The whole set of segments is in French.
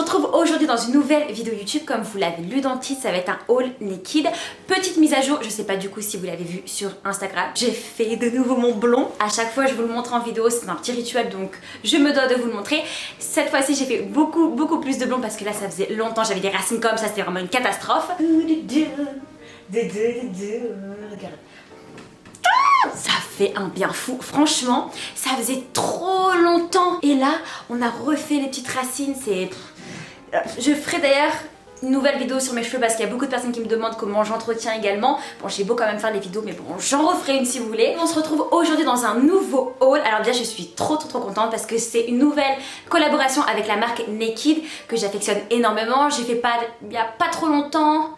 retrouve aujourd'hui dans une nouvelle vidéo YouTube. Comme vous l'avez lu dans le titre, ça va être un haul Naked. Petite mise à jour, je sais pas du coup si vous l'avez vu sur Instagram. J'ai fait de nouveau mon blond. À chaque fois je vous le montre en vidéo, c'est un petit rituel donc je me dois de vous le montrer. Cette fois-ci j'ai fait beaucoup plus de blond parce que là ça faisait longtemps, j'avais des racines comme ça, c'était vraiment une catastrophe. Regarde. Ça fait un bien fou, franchement, ça faisait trop longtemps. Et là, on a refait les petites racines, c'est... Je ferai d'ailleurs une nouvelle vidéo sur mes cheveux parce qu'il y a beaucoup de personnes qui me demandent comment j'entretiens également. Bon, j'ai beau quand même faire les vidéos, mais bon, j'en referai une si vous voulez. On se retrouve aujourd'hui dans un nouveau haul. Alors déjà, je suis trop contente parce que c'est une nouvelle collaboration avec la marque Naked que j'affectionne énormément. J'ai fait pas, il y a pas trop longtemps...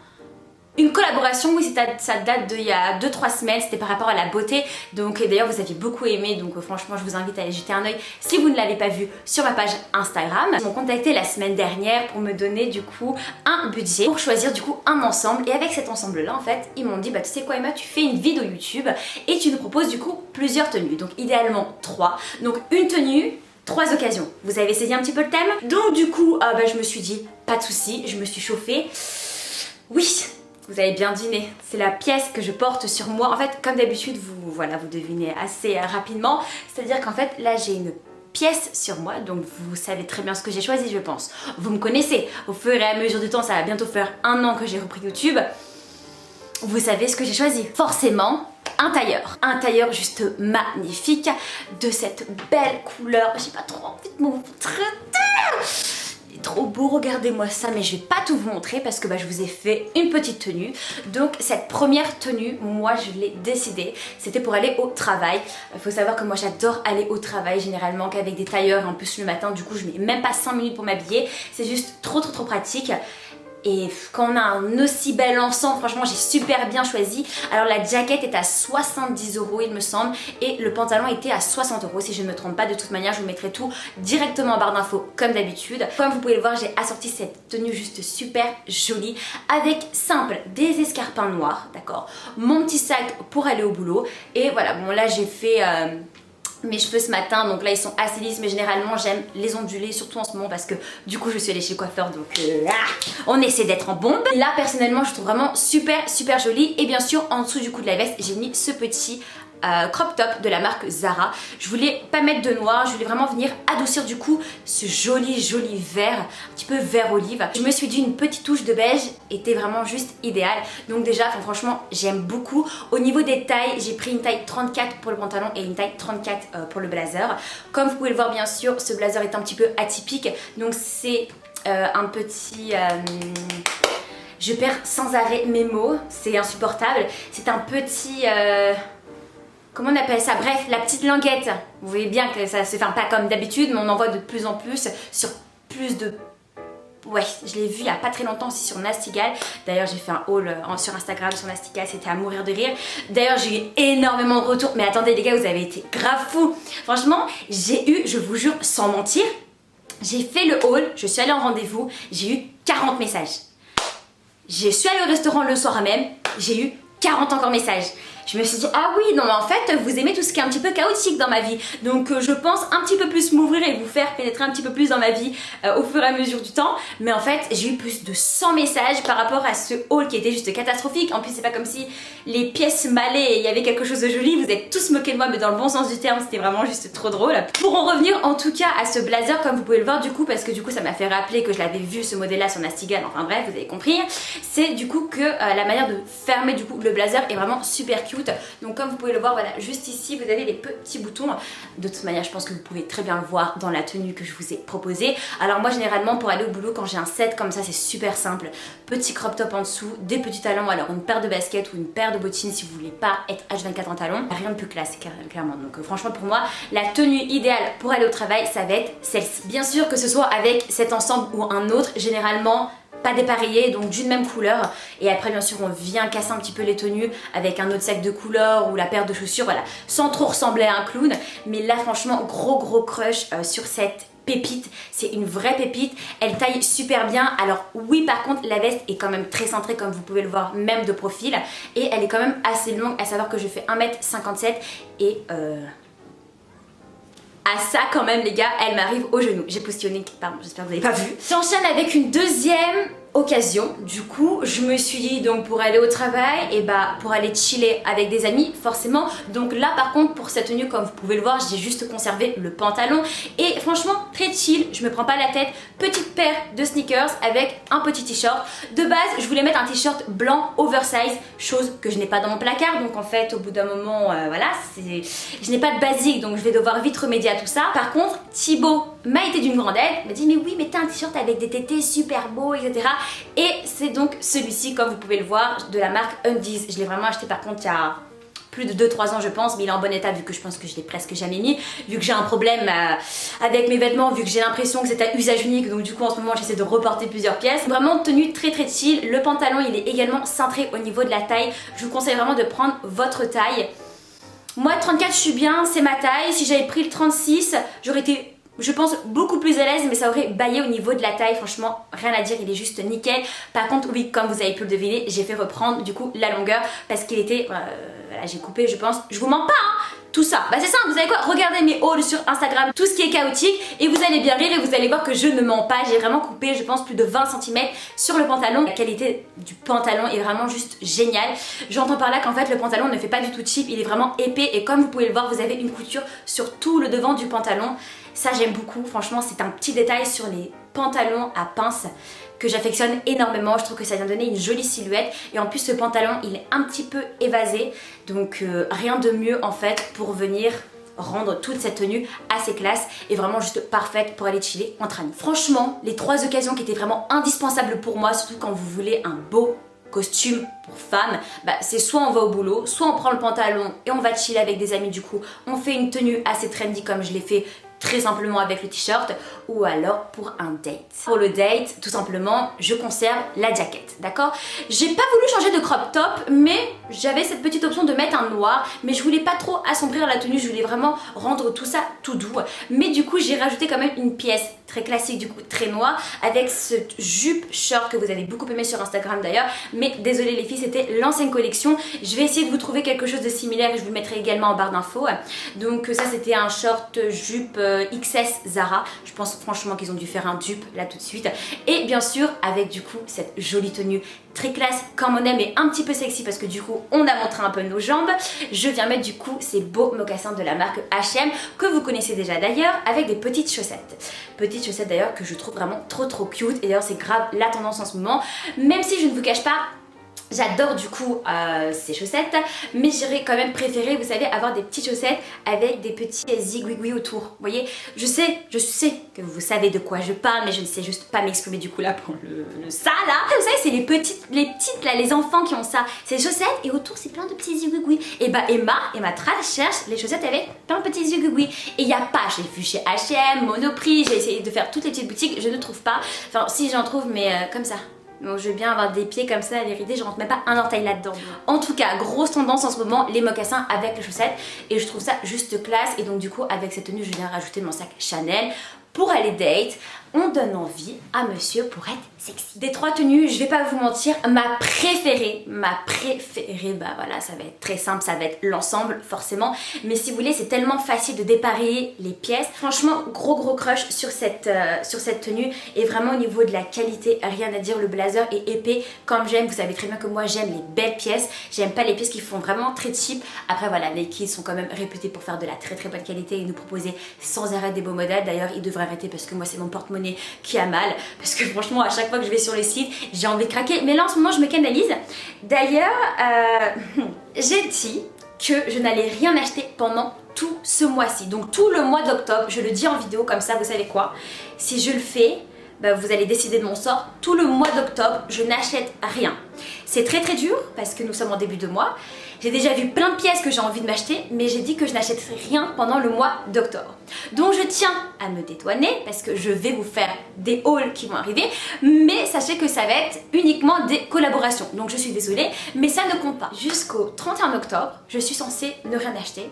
une collaboration, oui, ça date d'il y a 2-3 semaines, c'était par rapport à la beauté. Donc d'ailleurs vous aviez beaucoup aimé, donc franchement je vous invite à aller jeter un oeil si vous ne l'avez pas vu sur ma page Instagram. Ils m'ont contacté la semaine dernière pour me donner du coup un budget pour choisir du coup un ensemble. Et avec cet ensemble là en fait, ils m'ont dit bah tu sais quoi Emma, tu fais une vidéo YouTube et tu nous proposes du coup plusieurs tenues. Donc idéalement 3, donc une tenue, 3 occasions. Vous avez saisi un petit peu le thème. Donc du coup je me suis dit pas de soucis, je me suis chauffée. Oui, vous avez bien deviné, c'est la pièce que je porte sur moi. En fait, comme d'habitude, vous devinez assez rapidement. C'est-à-dire qu'en fait, là, j'ai une pièce sur moi, donc vous savez très bien ce que j'ai choisi, je pense. Vous me connaissez, au fur et à mesure du temps, ça va bientôt faire 1 an que j'ai repris YouTube. Vous savez ce que j'ai choisi. Forcément, un tailleur. Un tailleur juste magnifique, de cette belle couleur. J'ai pas trop envie de montrer. Trop beau, regardez-moi ça, mais je vais pas tout vous montrer parce que je vous ai fait une petite tenue. Donc cette première tenue, moi je l'ai décidée, c'était pour aller au travail. Il faut savoir que moi j'adore aller au travail généralement qu'avec des tailleurs, en plus le matin, du coup je mets même pas 5 minutes pour m'habiller, c'est juste trop pratique. Et quand on a un aussi bel ensemble, franchement j'ai super bien choisi. Alors la jaquette est à 70 € il me semble, et le pantalon était à 60 € si je ne me trompe pas. De toute manière je vous mettrai tout directement en barre d'infos comme d'habitude. Comme vous pouvez le voir, j'ai assorti cette tenue juste super jolie avec simple des escarpins noirs, d'accord, mon petit sac pour aller au boulot. Et voilà, bon là j'ai fait... mes cheveux ce matin, donc là ils sont assez lisses, mais généralement j'aime les onduler, surtout en ce moment parce que du coup je suis allée chez le coiffeur, donc on essaie d'être en bombe. Là personnellement je trouve vraiment super jolie. Et bien sûr en dessous du coup de la veste j'ai mis ce petit crop top de la marque Zara. Je voulais pas mettre de noir, je voulais vraiment venir adoucir du coup ce joli vert, un petit peu vert olive. Je me suis dit une petite touche de beige était vraiment juste idéale. Donc déjà franchement j'aime beaucoup. Au niveau des tailles, j'ai pris une taille 34 pour le pantalon et une taille 34 pour le blazer. Comme vous pouvez le voir bien sûr, ce blazer est un petit peu atypique, donc c'est un petit... je perds sans arrêt mes mots, c'est insupportable. C'est un petit... comment on appelle ça? Bref, la petite languette. Vous voyez bien que ça se fait pas comme d'habitude, mais on en voit de plus en plus sur plus de... Ouais, je l'ai vu il y a pas très longtemps aussi sur Nastigal. D'ailleurs, j'ai fait un haul sur Instagram sur Nastigal, c'était à mourir de rire. D'ailleurs, j'ai eu énormément de retours. Mais attendez les gars, vous avez été grave fous. Franchement, j'ai eu, je vous jure, sans mentir, j'ai fait le haul, je suis allée en rendez-vous, j'ai eu 40 messages. Je suis allée au restaurant le soir même, j'ai eu 40 encore messages. Je me suis dit ah oui non mais en fait vous aimez tout ce qui est un petit peu chaotique dans ma vie, donc je pense un petit peu plus m'ouvrir et vous faire pénétrer un petit peu plus dans ma vie au fur et à mesure du temps. Mais en fait j'ai eu plus de 100 messages par rapport à ce haul qui était juste catastrophique. En plus c'est pas comme si les pièces m'allaient et il y avait quelque chose de joli. Vous êtes tous moqués de moi mais dans le bon sens du terme, c'était vraiment juste trop drôle. Pour en revenir en tout cas à ce blazer, comme vous pouvez le voir du coup, parce que du coup ça m'a fait rappeler que je l'avais vu ce modèle là sur Nastigal, enfin bref vous avez compris, c'est du coup que la manière de fermer du coup le blazer est vraiment super cute. Donc comme vous pouvez le voir, voilà, juste ici vous avez les petits boutons. De toute manière je pense que vous pouvez très bien le voir dans la tenue que je vous ai proposée. Alors moi généralement pour aller au boulot, quand j'ai un set comme ça, c'est super simple. Petit crop top en dessous, des petits talons, alors une paire de baskets ou une paire de bottines si vous voulez pas être H24 en talons. Rien de plus classe clairement. Donc franchement pour moi la tenue idéale pour aller au travail ça va être celle-ci. Bien sûr que ce soit avec cet ensemble ou un autre, généralement pas dépareillé, donc d'une même couleur. Et après bien sûr on vient casser un petit peu les tenues avec un autre sac de couleur ou la paire de chaussures, voilà, sans trop ressembler à un clown. Mais là franchement gros crush sur cette pépite, c'est une vraie pépite, elle taille super bien. Alors oui par contre la veste est quand même très cintrée comme vous pouvez le voir même de profil, et elle est quand même assez longue, à savoir que je fais 1m57 et à ça quand même les gars, elle m'arrive au genou. J'ai postillonné, pardon, j'espère que vous n'avez pas vu. J'enchaîne avec une deuxième occasion. Du coup, je me suis dit donc pour aller au travail et bah pour aller chiller avec des amis forcément. Donc là par contre pour cette tenue comme vous pouvez le voir, j'ai juste conservé le pantalon et franchement très chill, je me prends pas la tête. Petite paire de sneakers avec un petit t-shirt. De base, je voulais mettre un t-shirt blanc oversize, chose que je n'ai pas dans mon placard. Donc en fait, au bout d'un moment, voilà, je n'ai pas de basique, donc je vais devoir vite remédier à tout ça. Par contre, Thibaut m'a été d'une grande aide, m'a dit mais oui mais t'as un t-shirt avec des tétés super beaux, etc. Et c'est donc celui-ci, comme vous pouvez le voir, de la marque Undies. Je l'ai vraiment acheté par contre il y a plus de 2-3 ans je pense, mais il est en bon état vu que je pense que je l'ai presque jamais mis, vu que j'ai un problème avec mes vêtements, vu que j'ai l'impression que c'est à usage unique, donc du coup en ce moment j'essaie de reporter plusieurs pièces. Vraiment tenue très très chill, le pantalon il est également cintré au niveau de la taille, je vous conseille vraiment de prendre votre taille. Moi 34 je suis bien, c'est ma taille, si j'avais pris le 36 j'aurais été je pense beaucoup plus à l'aise, mais ça aurait baillé au niveau de la taille, franchement rien à dire, il est juste nickel. Par contre oui, comme vous avez pu le deviner, j'ai fait reprendre du coup la longueur parce qu'il était, voilà, j'ai coupé je pense, je vous mens pas hein, tout ça, bah c'est simple, vous savez quoi, regardez mes hauls sur Instagram, tout ce qui est chaotique et vous allez bien rire et vous allez voir que je ne mens pas, j'ai vraiment coupé je pense plus de 20 cm sur le pantalon. La qualité du pantalon est vraiment juste géniale, j'entends par là qu'en fait le pantalon ne fait pas du tout cheap, il est vraiment épais et comme vous pouvez le voir vous avez une couture sur tout le devant du pantalon. Ça j'aime beaucoup, franchement c'est un petit détail sur les pantalons à pince que j'affectionne énormément, je trouve que ça vient donner une jolie silhouette et en plus ce pantalon il est un petit peu évasé donc rien de mieux en fait pour venir rendre toute cette tenue assez classe et vraiment juste parfaite pour aller chiller entre amis. Franchement les 3 occasions qui étaient vraiment indispensables pour moi, surtout quand vous voulez un beau costume pour femme, bah, c'est soit on va au boulot, soit on prend le pantalon et on va chiller avec des amis, du coup on fait une tenue assez trendy comme je l'ai fait très simplement avec le t-shirt, ou alors pour un date. Pour le date, tout simplement, je conserve la jaquette, d'accord? J'ai pas voulu changer de crop top, mais j'avais cette petite option de mettre un noir, mais je voulais pas trop assombrir la tenue, je voulais vraiment rendre tout ça tout doux. Mais du coup, j'ai rajouté quand même une pièce très classique, du coup très noire, avec cette jupe short que vous avez beaucoup aimé sur Instagram d'ailleurs, mais désolé les filles, c'était l'ancienne collection. Je vais essayer de vous trouver quelque chose de similaire et je vous le mettrai également en barre d'infos. Donc ça c'était un short jupe XS Zara, je pense franchement qu'ils ont dû faire un dupe là tout de suite. Et bien sûr avec du coup cette jolie tenue très classe comme on aime et un petit peu sexy parce que du coup on a montré un peu nos jambes. Je viens mettre du coup ces beaux mocassins de la marque H&M que vous connaissez déjà d'ailleurs avec des petites chaussettes. Petites chaussettes d'ailleurs que je trouve vraiment trop cute et d'ailleurs c'est grave la tendance en ce moment, même si je ne vous cache pas j'adore du coup ces chaussettes, mais j'aurais quand même préféré, vous savez, avoir des petites chaussettes avec des petits zigouigouis autour. Vous voyez, je sais que vous savez de quoi je parle, mais je ne sais juste pas m'exprimer du coup là pour le ça là. Vous savez, c'est les petites là, les enfants qui ont ça. C'est des chaussettes et autour c'est plein de petits zigouigouis. Et bah Emma Trad cherche les chaussettes avec plein de petits zigouigouis. Et il n'y a pas, j'ai vu chez H&M, Monoprix, j'ai essayé de faire toutes les petites boutiques, je ne trouve pas. Enfin si j'en trouve, mais comme ça. Donc je veux bien avoir des pieds comme ça, la vérité, je rentre même pas un orteil là-dedans. En tout cas, grosse tendance en ce moment, les mocassins avec les chaussettes. Et je trouve ça juste classe. Et donc du coup, avec cette tenue, je viens rajouter mon sac Chanel. Pour aller date, on donne envie à monsieur pour être sexy. Des 3 tenues, je vais pas vous mentir, ma préférée, bah voilà, ça va être très simple, ça va être l'ensemble forcément. Mais si vous voulez, c'est tellement facile de dépareiller les pièces. Franchement, gros crush sur cette tenue. Et vraiment au niveau de la qualité, rien à dire, le blazer est épais comme j'aime. Vous savez très bien que moi j'aime les belles pièces. J'aime pas les pièces qui font vraiment très cheap. Après voilà, Nike sont quand même réputés pour faire de la très bonne qualité et nous proposer sans arrêt des beaux modèles. D'ailleurs, ils devraient arrêter parce que moi c'est mon porte-monnaie qui a mal, parce que franchement à chaque fois que je vais sur les sites j'ai envie de craquer, mais là en ce moment je me canalise. D'ailleurs j'ai dit que je n'allais rien acheter pendant tout ce mois-ci, donc tout le mois d'octobre, je le dis en vidéo comme ça, vous savez quoi, si je le fais, bah, vous allez décider de mon sort. Tout le mois d'octobre, je n'achète rien. C'est très dur parce que nous sommes en début de mois. J'ai déjà vu plein de pièces que j'ai envie de m'acheter, mais j'ai dit que je n'achèterai rien pendant le mois d'octobre. Donc je tiens à me dédouaner parce que je vais vous faire des hauls qui vont arriver, mais sachez que ça va être uniquement des collaborations. Donc je suis désolée, mais ça ne compte pas. Jusqu'au 31 octobre, je suis censée ne rien acheter.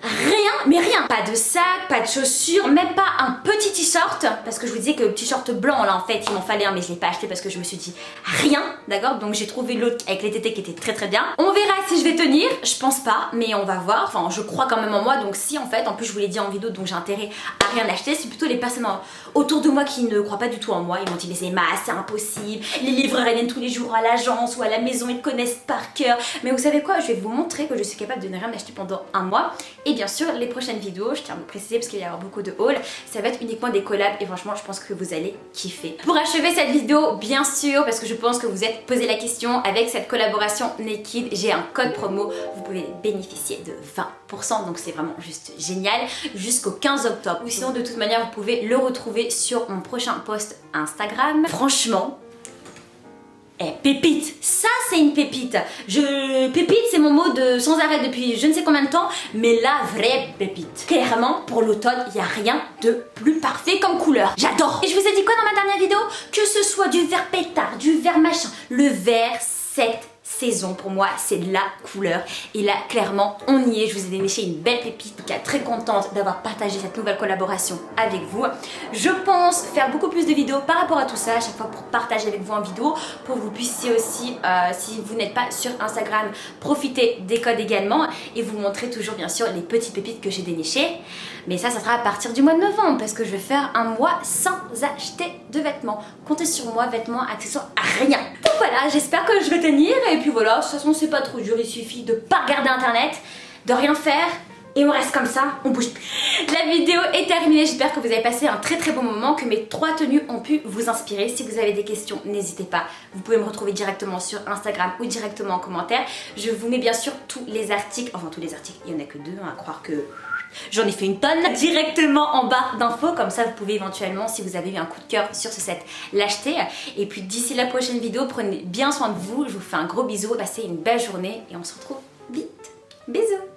Rien, mais rien. Pas de sac, pas de chaussures, même pas un petit t-shirt. Parce que je vous disais que le t-shirt blanc là en fait il m'en fallait un mais je l'ai pas acheté parce que je me suis dit rien, d'accord. Donc j'ai trouvé l'autre avec les tétés qui était très bien. On verra si je vais tenir, je pense pas, mais on va voir. Enfin je crois quand même en moi, donc si en fait, en plus je vous l'ai dit en vidéo, donc j'ai intérêt à rien acheter. C'est plutôt les personnes autour de moi qui ne croient pas du tout en moi. Ils m'ont dit mais c'est c'est impossible, les livreurs viennent tous les jours à l'agence ou à la maison, ils te connaissent par cœur. Mais vous savez quoi, je vais vous montrer que je suis capable de ne rien acheter pendant un mois. Et bien sûr les prochaines vidéos, je tiens à vous préciser parce qu'il va y avoir beaucoup de hauls, ça va être uniquement des collabs et franchement je pense que vous allez kiffer. Pour achever cette vidéo, bien sûr, parce que je pense que vous êtes posé la question, avec cette collaboration Naked, j'ai un code promo, vous pouvez bénéficier de 20%, donc c'est vraiment juste génial, jusqu'au 15 octobre. Ou sinon de toute manière vous pouvez le retrouver sur mon prochain post Instagram. Franchement, pépite, ça c'est une pépite. Pépite c'est mon mot de sans arrêt depuis je ne sais combien de temps, mais la vraie pépite. Clairement pour l'automne il n'y a rien de plus parfait comme couleur. J'adore. Et je vous ai dit quoi dans ma dernière vidéo? Que ce soit du vert pétard, du vert machin, le vert cette saison pour moi c'est la couleur et là clairement on y est. Je vous ai déniché une belle pépite, très contente d'avoir partagé cette nouvelle collaboration avec vous. Je pense faire beaucoup plus de vidéos par rapport à tout ça à chaque fois pour partager avec vous en vidéo, pour que vous puissiez aussi si vous n'êtes pas sur Instagram profiter des codes également et vous montrer toujours bien sûr les petites pépites que j'ai dénichées. Mais ça sera à partir du mois de novembre parce que je vais faire un mois sans acheter de vêtements. Comptez sur moi, vêtements, accessoires, rien. Donc voilà, j'espère que je vais tenir et puis voilà, de toute façon c'est pas trop dur, il suffit de pas regarder internet, de rien faire et on reste comme ça, on bouge plus. La vidéo est terminée, j'espère que vous avez passé un très bon moment, que mes 3 tenues ont pu vous inspirer. Si vous avez des questions, n'hésitez pas, vous pouvez me retrouver directement sur Instagram ou directement en commentaire. Je vous mets bien sûr tous les articles, enfin tous les articles, il y en a que 2, à croire que j'en ai fait une tonne, directement en barre d'infos, comme ça vous pouvez éventuellement, si vous avez eu un coup de cœur sur ce set, l'acheter. Et puis d'ici la prochaine vidéo, prenez bien soin de vous, je vous fais un gros bisou, passez une belle journée et on se retrouve vite. Bisous.